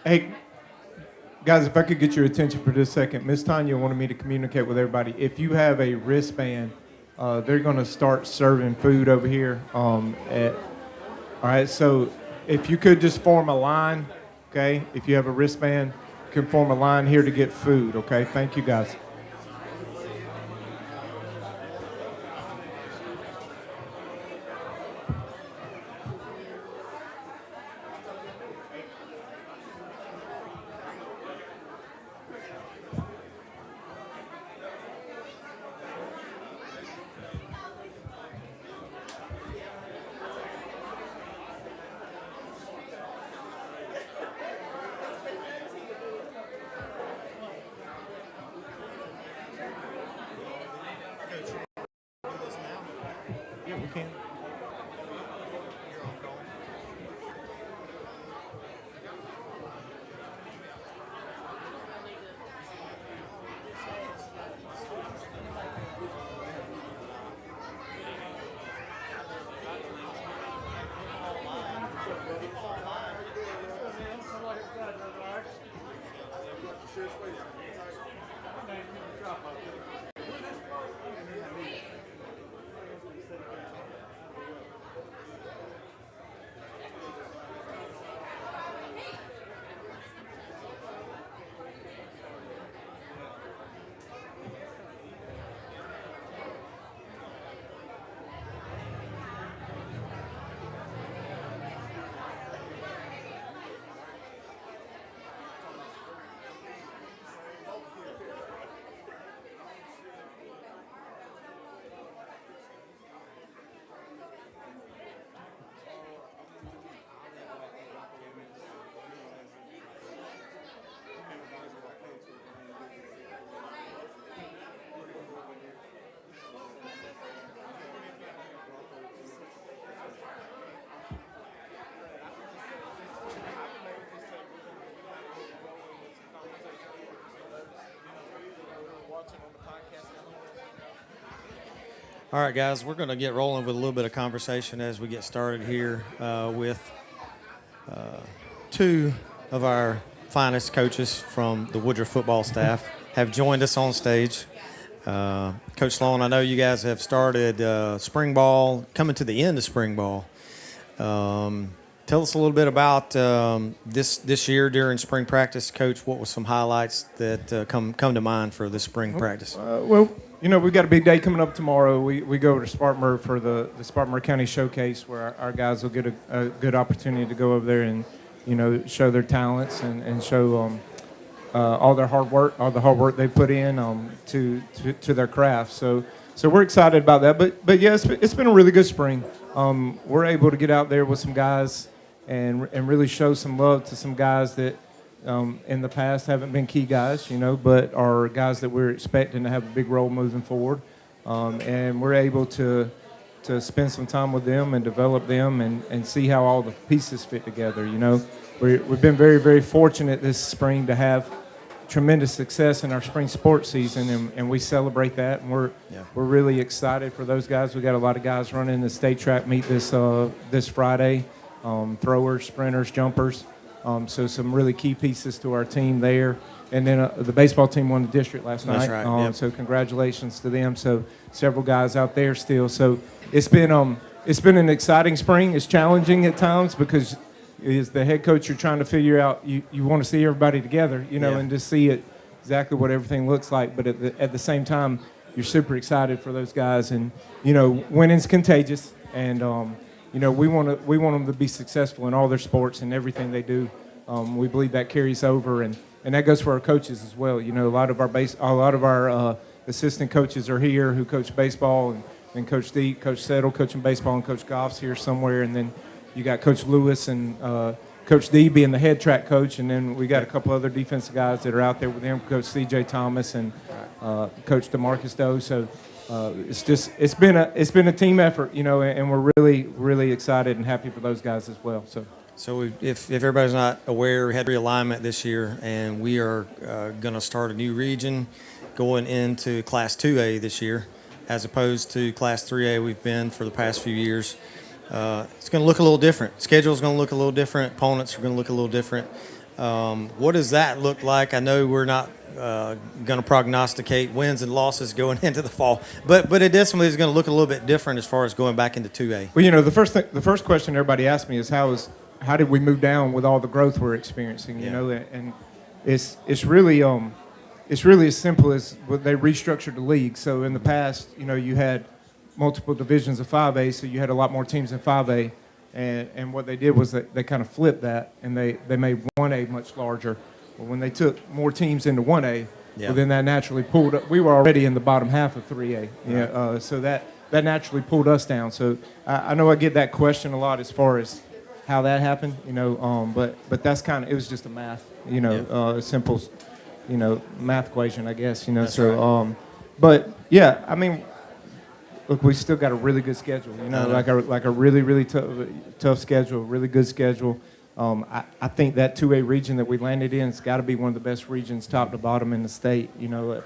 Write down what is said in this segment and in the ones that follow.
Hey, guys, if I could get your attention for just a second. Miss Tanya wanted me to communicate with everybody. If you have a wristband, they're going to start serving food over here. All right, so if you could just form a line, okay? If you have a wristband, you can form a line here to get food, okay? Thank you, guys. Yeah, we can. All right, guys, we're going to get rolling with a little bit of conversation as we get started here with two of our finest coaches from the Woodruff football staff have joined us on stage. Coach Sloan, I know you guys have started spring ball, coming to the end of spring ball. Tell us a little bit about this year during spring practice, Coach. What were some highlights that come to mind for this spring practice? Well, we've got a big day coming up tomorrow. We go over to Spartanburg for the Spartanburg County Showcase, where our guys will get a good opportunity to go over there and, show their talents and show all the hard work they put in to their craft. So we're excited about that. But yeah, it's been a really good spring. We're able to get out there with some guys and really show some love to some guys that in the past haven't been key guys, but are guys that we're expecting to have a big role moving forward. And we're able to spend some time with them and develop them and see how all the pieces fit together. We've been very, very fortunate this spring to have tremendous success in our spring sports season, and we celebrate that, and we're really excited for those guys. We got a lot of guys running the state track meet this Friday, throwers, sprinters, jumpers. So some really key pieces to our team there. And then the baseball team won the district last night. That's right. Yep. So congratulations to them. So several guys out there still. So it's been an exciting spring. It's challenging at times because as the head coach, you're trying to figure out, you want to see everybody together, and just see it exactly what everything looks like. But at the same time, you're super excited for those guys. And, winning's contagious. And, we want them to be successful in all their sports and everything they do. We believe that carries over, and that goes for our coaches as well. A lot of our assistant coaches are here who coach baseball, and Coach D, Coach Settle coaching baseball, and Coach Goff's here somewhere, and then you got Coach Lewis and Coach D being the head track coach, and then we got a couple other defensive guys that are out there with him, Coach C.J. Thomas and Coach DeMarcus Doe. So it's been a team effort, and we're really, really excited and happy for those guys as well. So if everybody's not aware, we had realignment this year, and we are going to start a new region going into Class 2A this year, as opposed to Class 3A we've been for the past few years. It's going to look a little different. Schedule's going to look a little different. Opponents are going to look a little different. What does that look like? I know we're not going to prognosticate wins and losses going into the fall, but it definitely is going to look a little bit different as far as going back into 2A. Well, the first question everybody asked me is how did we move down with all the growth we're experiencing? You know, and it's really as simple as they restructured the league. So in the past, you had multiple divisions of 5A, so you had a lot more teams in 5A. And what they did was they kind of flipped that, and they made 1A much larger. But when they took more teams into 1A, well, then that naturally pulled up. We were already in the bottom half of 3A, so that naturally pulled us down. So I know I get that question a lot as far as how that happened, but that's it was just a math, a simple, math equation, I guess, That's so, right. but yeah, I mean, look, we still got a really good schedule, like a really, really tough schedule, really good schedule. I think that 2A region that we landed in has got to be one of the best regions top to bottom in the state,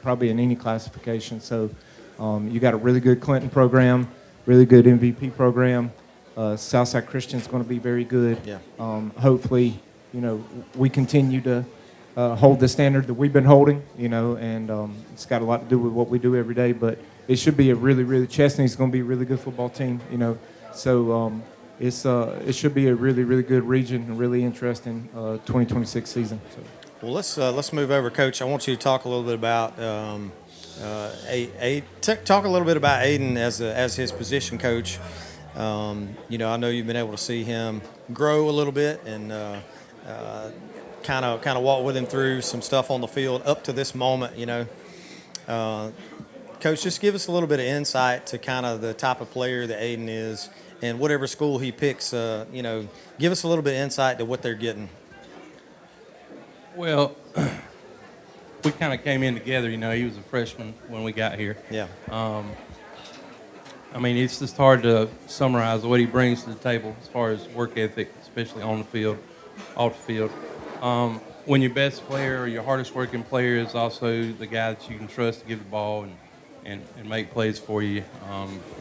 probably in any classification. So you got a really good Clinton program, really good MVP program. Southside Christian's going to be very good. Yeah. Hopefully, we continue to hold the standard that we've been holding, and it's got a lot to do with what we do every day. But it should be a really, really, Chesney's going to be a really good football team, So it should be a really, really good region and really interesting 2026 season. So. Well, let's move over, Coach. I want you to talk a little bit about talk a little bit about Aiden as his position coach. I know you've been able to see him grow a little bit and kind of walk with him through some stuff on the field up to this moment. Coach, just give us a little bit of insight to kind of the type of player that Aiden is, and whatever school he picks. Give us a little bit of insight to what they're getting. Well, we kind of came in together. He was a freshman when we got here. Yeah. I mean, it's just hard to summarize what he brings to the table as far as work ethic, especially on the field, off the field. When your best player or your hardest working player is also the guy that you can trust to give the ball and make plays for you,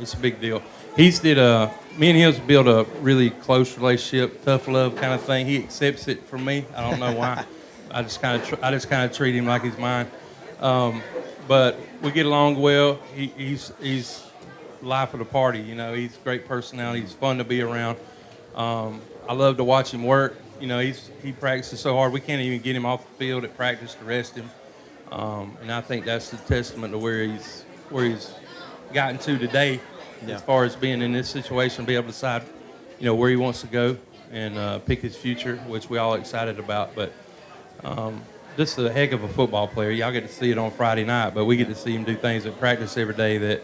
it's a big deal. Me and him built a really close relationship, tough love kind of thing. He accepts it from me. I don't know why. I just kind of treat him like he's mine. But we get along well. He's life of the party. He's a great personality. He's fun to be around. I love to watch him work. He practices so hard we can't even get him off the field at practice to rest him. And I think that's a testament to where he's gotten to today, as far as being in this situation, be able to decide, where he wants to go and pick his future, which we all excited about. But just a heck of a football player. Y'all get to see it on Friday night, but we get to see him do things at practice every day that,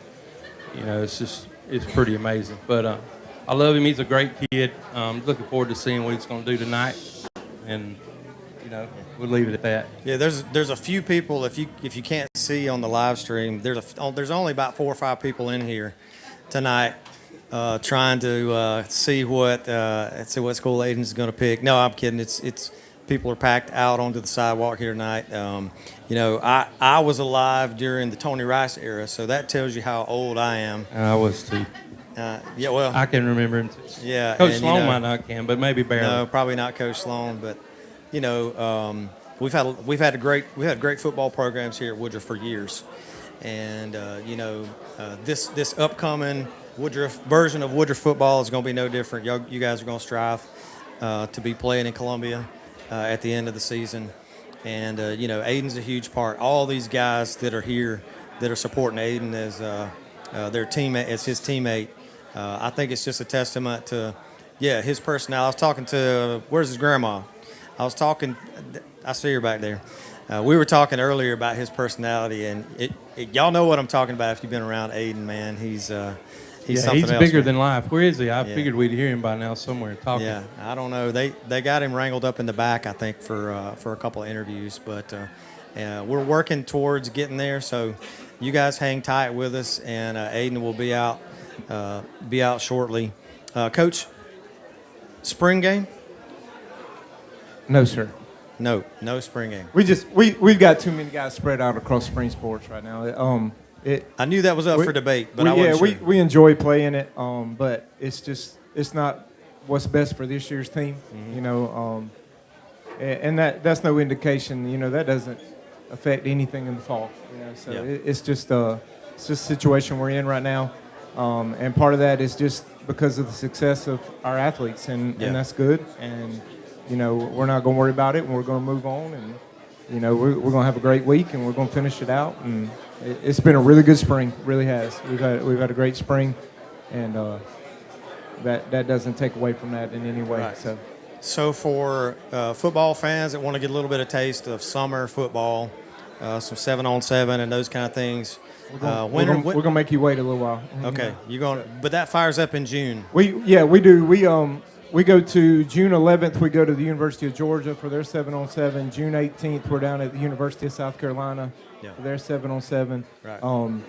it's pretty amazing. But I love him. He's a great kid. Looking forward to seeing what he's going to do tonight. And, we'll leave it at that. Yeah, there's a few people, if you can't see on the live stream, there's only about 4 or 5 people in here tonight trying to see what school Aiden's going to pick. No, I'm kidding. It's people are packed out onto the sidewalk here tonight. I was alive during the Tony Rice era, so that tells you how old I am. I was too. Yeah, well, I can remember him too. Yeah, Coach Sloan might not can, but maybe barely. No, probably not Coach Sloan, but we've had great football programs here at Woodruff for years, and this upcoming Woodruff version of Woodruff football is going to be no different. You guys are going to strive to be playing in Columbia at the end of the season, and Aiden's a huge part. All these guys that are here that are supporting Aiden as their teammate, as his teammate. I think it's just a testament to, his personality. I was talking to, where's his grandma? I see her back there. We were talking earlier about his personality, and y'all know what I'm talking about if you've been around Aiden, man. He's something else. He's bigger man. than life. Where is he? I figured we'd hear him by now somewhere talking. Yeah, I don't know. They got him wrangled up in the back, I think, for a couple of interviews, but we're working towards getting there. So you guys hang tight with us, and Aiden will be out shortly. Coach, spring game? No, sir. No spring game. We've got too many guys spread out across spring sports right now. I knew that was up for debate, but I wasn't sure. we enjoy playing it, but it's not what's best for this year's team. Mm-hmm. and that's no indication. You know, that doesn't affect anything in the fall. You know, so Yeah. it's just a situation we're in right now, and part of that is just because of the success of our athletes, Yeah. and that's good. And you know, we're not going to worry about it, and we're going to move on, and you know, we're going to have a great week, and we're going to finish it out. And it's been a really good spring, really has. We've had a great spring, and that doesn't take away from that in any way. Right. So for football fans that want to get a little bit of taste of summer football, some 7-on-7 and those kind of things, we're going to make you wait a little while. Okay, you're going, but that fires up in June. We do. We go to June 11th. We go to the University of Georgia for their 7-on-7. June 18th, we're down at the University of South Carolina for their 7-on-7. Right.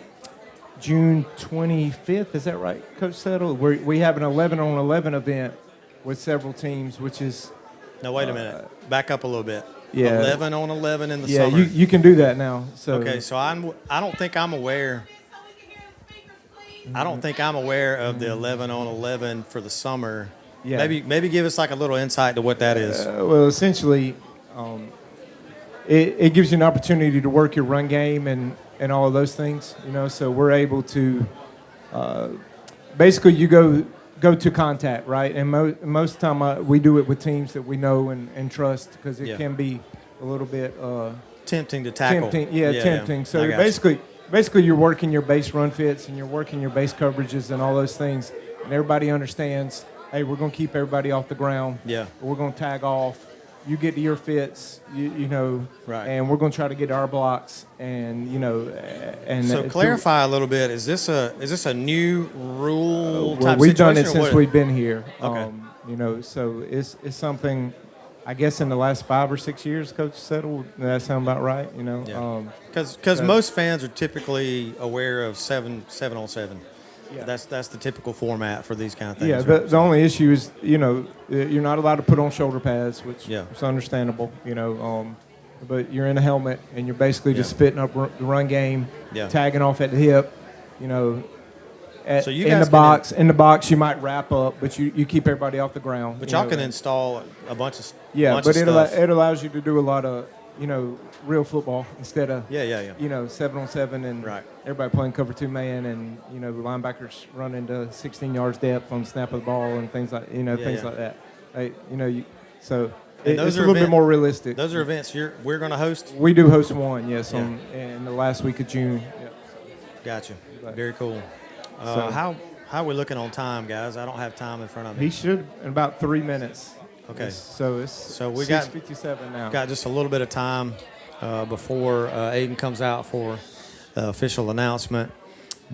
June 25th, is that right, Coach Settle? We have an 11-on-11 event with several teams, which is No, wait a minute. Back up a little bit. Yeah. 11-on-11 in the yeah. summer. You can do that now. So Okay, so I don't think I'm aware. I don't think I'm aware of the 11-on-11 for the summer. Yeah. Maybe give us like a little insight to what that is. Well, essentially, it gives you an opportunity to work your run game and all of those things. You know, so we're able to basically you go to contact, right? And most of the time we do it with teams that we know and trust because it can be a little bit Tempting to tackle. Tempting. I So got basically you're working your base run fits and you're working your base coverages and all those things, and everybody understands. Hey, we're going to keep everybody off the ground. Yeah. We're going to tag off. You get to your fits, you know, Right. and we're going to try to get our blocks, and you know, and So clarify a little bit. Is this a new rule type we've done it situation, or since what? we've been here. Okay. You know, so it's something. I guess in the last 5 or 6 years, Coach Settle, does that sound about right? You know, Yeah. Because most fans are typically aware of 7-on-7. Yeah. That's the typical format for these kind of things. yeah. right? The only issue is, you know, you're not allowed to put on shoulder pads, which Yeah. is understandable. You know, but you're in a helmet and you're basically just Yeah. fitting up the run game, Yeah. tagging off at the hip. You know, So you in guys the can box. In the box, you might wrap up, but you keep everybody off the ground. But you y'all know, can install a bunch of Yeah, bunch but of stuff. it allows you to do a lot of, you know, real football instead of Yeah. you know, 7-on-7 and Right. everybody playing cover 2 man and, you know, linebackers running to 16 yards depth on snap of the ball and things like, you know, Yeah, things yeah. like that. You know, so And those it's a are little bit event- more realistic. Those are events we're going to host. We do host one, yes, Yeah. in the last week of June. Yeah. Gotcha. Right. Very cool. So- How are we looking on time, guys? I don't have time in front of me. He should in about 3 minutes. Okay. So it's we got- 6:57 now. Got just a little bit of time before Aiden comes out for the official announcement,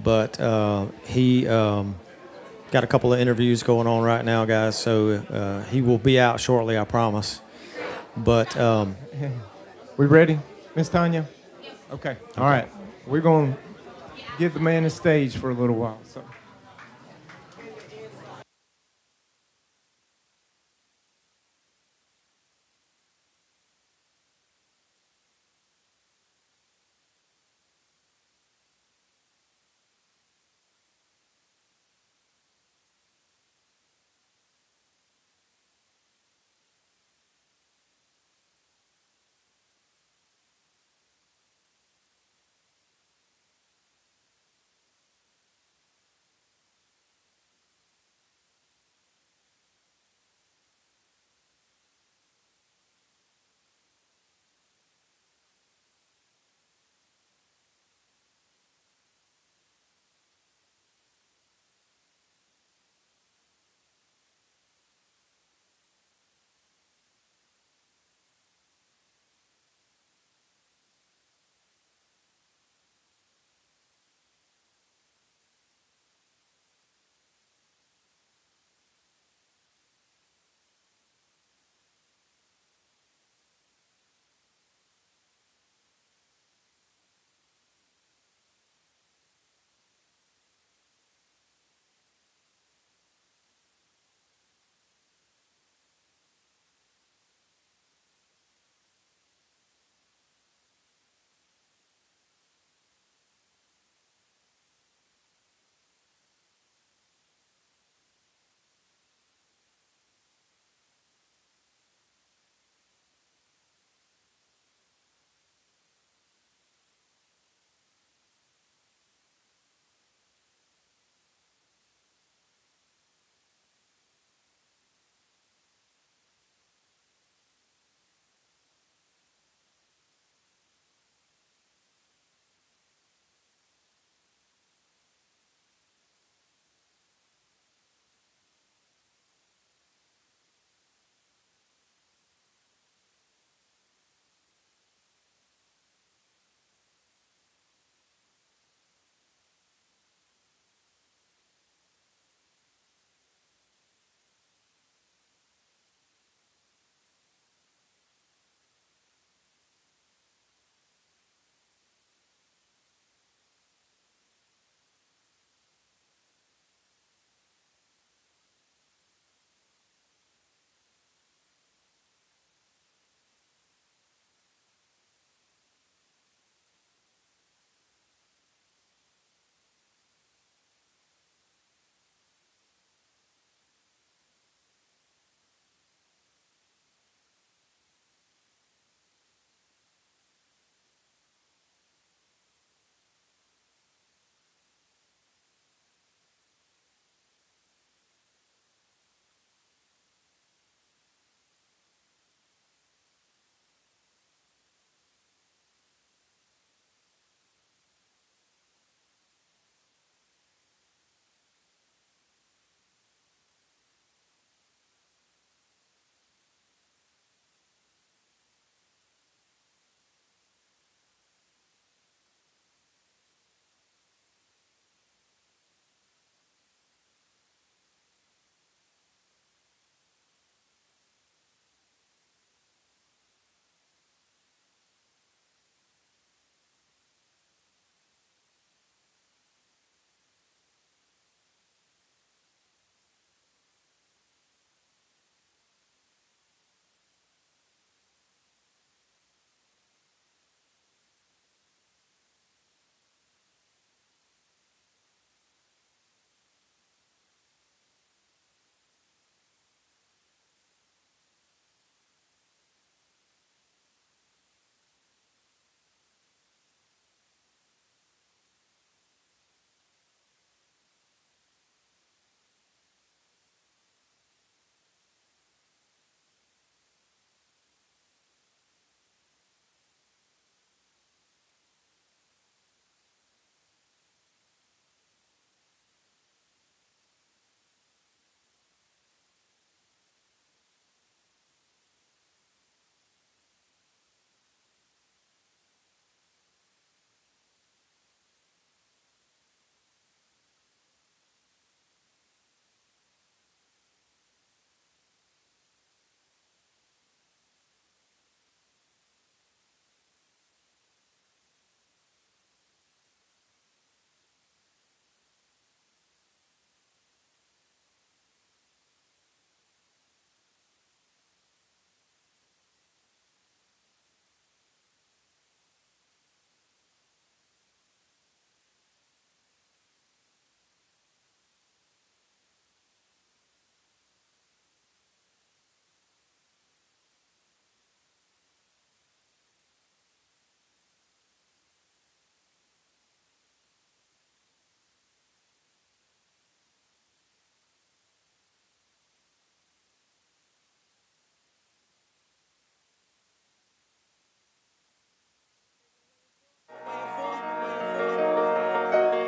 but he got a couple of interviews going on right now, guys. So he will be out shortly, I promise. But We ready, Miss Tanya? Okay. All right. We're going to give the man the stage for a little while. So.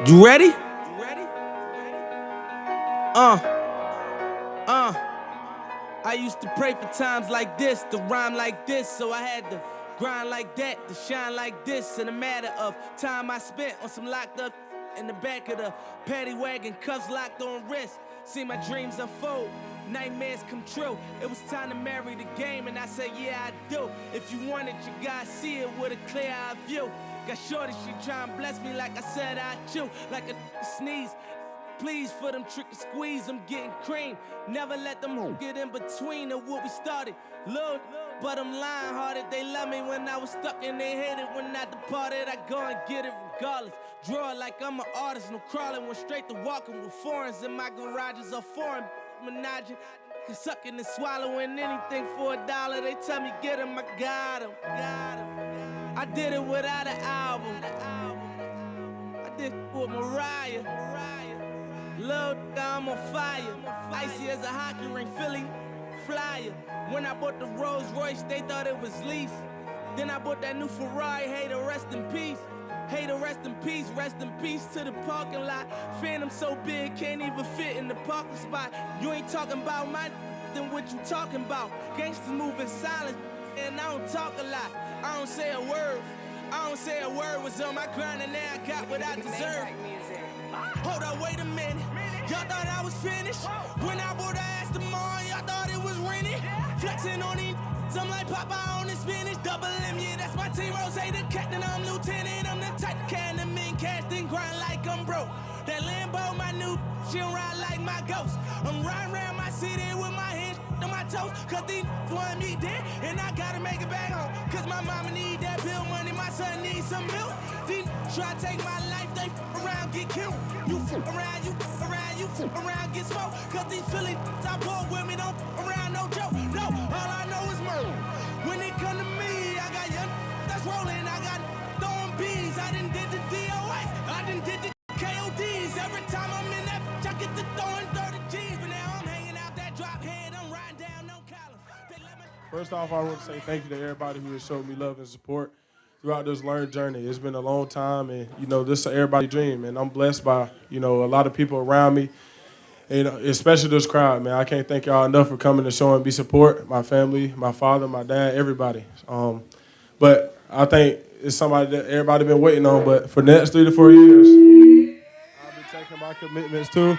You ready? I used to pray for times like this, to rhyme like this, so I had to grind like that, to shine like this. In a matter of time I spent on some locked up in the back of the paddy wagon, cuffs locked on wrist. See my dreams unfold, nightmares come true. It was time to marry the game, and I said, yeah, I do. If you want it, you gotta see it with a clear eye view. Got shorty, she try and bless me like I said I chew, like a sneeze. Please for them trick and squeeze, I'm getting cream. Never let them get in between of what we started. Lord, but I'm lying hearted. They love me when I was stuck and they hated when I departed. I go and get it regardless. Draw like I'm an artist, no crawling. Went straight to walking with foreigns in my garages are foreign. Menaging, sucking and swallowing anything for $1. They tell me get him, I got him. I did it without an album. I did it with Mariah. Lil' I'm on fire, icy as a hockey ring, Philly flyer. When I bought the Rolls Royce, they thought it was lease. Then I bought that new Ferrari, hey, to rest in peace. Hey, to rest in peace to the parking lot. Phantom so big, can't even fit in the parking spot. You ain't talking about my then what you talking about? Gangsters move in silence, and I don't talk a lot. I don't say a word, was on my grind and now I got what I deserve. Hold up, wait a minute. Y'all thought I was finished. When I bought the ass tomorrow, y'all thought it was rented. Flexing on these, I'm like Popeye on the spinach. Double M, yeah, that's my team. Rose, the captain, I'm lieutenant. I'm the type to can the men cast and grind like I'm broke. That Lambo, my new, she'll ride like my ghost. I'm riding around my city with my hands on my toes. Cause these want me dead, and I gotta make it back home. Cause my mama need that bill money, my son needs some milk. These try to take my life, they around, get killed. You around, you around, get smoked. Cause these Philly I walk with me, don't around, no joke. No, all I know is murder. When it come to me, I got young that's rolling, I got throwing bees. I done did the DOS, I done did the KODs. Every time I'm in that I get to throwing 30 G's. But now I'm hanging out that drop head, I'm riding down no collar. First off, I want to say thank you to everybody who has showed me love and support throughout this learning journey. It's been a long time, and, this is everybody's dream, and I'm blessed by, a lot of people around me, and especially this crowd, man. I can't thank y'all enough for coming to show and be support, my family, my father, my dad, everybody. But I think it's somebody that everybody been waiting on, but for the next 3 to 4 years, I'll be taking my commitments too.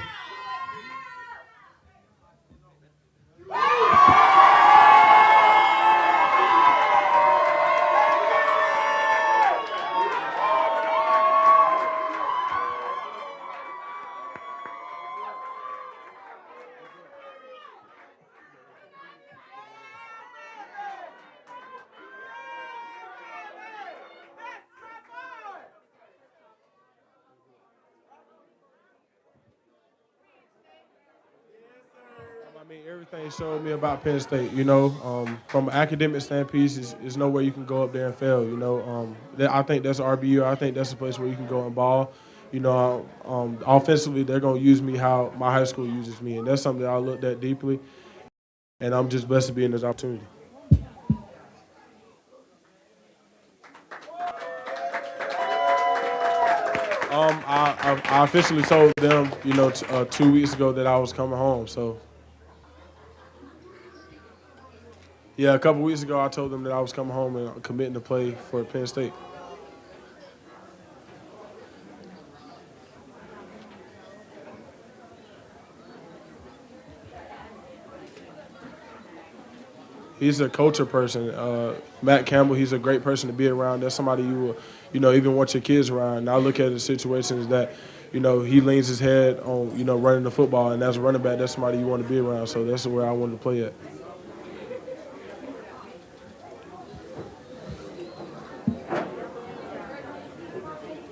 Everything showed me about Penn State, from an academic standpoint, is nowhere you can go up there and fail, I think that's RBU. I think that's a place where you can go and ball. Offensively, they're going to use me how my high school uses me, and that's something that I looked at deeply, and I'm just blessed to be in this opportunity. I officially told them, 2 weeks ago that I was coming home, so. Yeah, a couple weeks ago, I told them that I was coming home and committing to play for Penn State. He's a culture person. Matt Campbell, he's a great person to be around. That's somebody you will, even want your kids around. And I look at the situations that, he leans his head on, running the football, and as a running back, that's somebody you want to be around. So that's where I wanted to play at.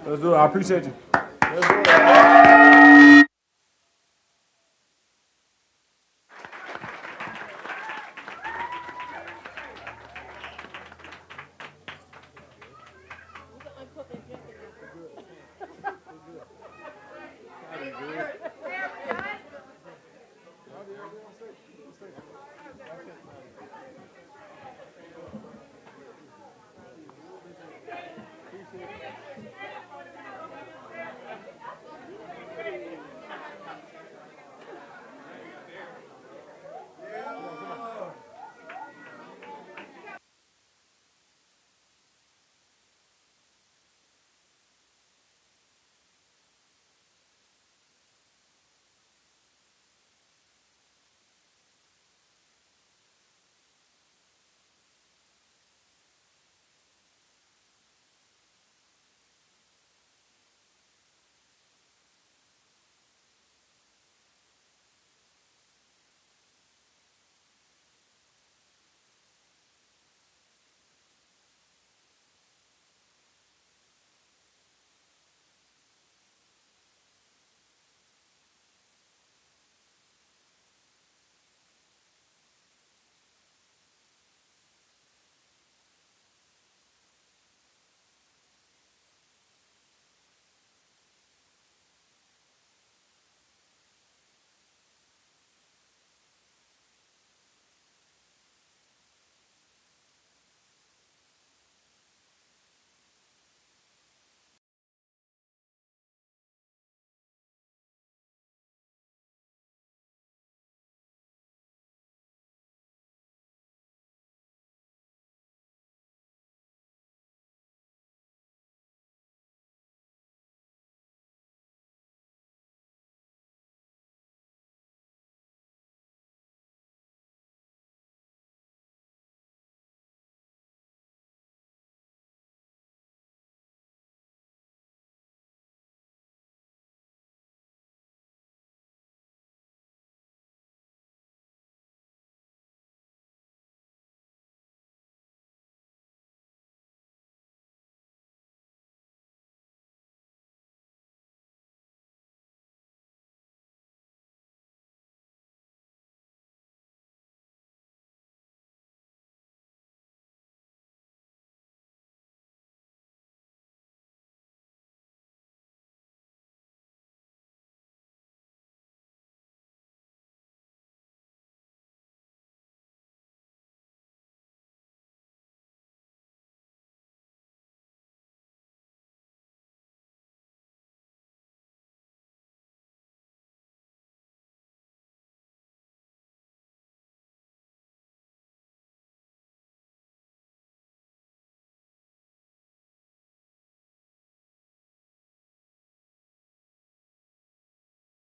Let's do it. I appreciate you. Let's do it.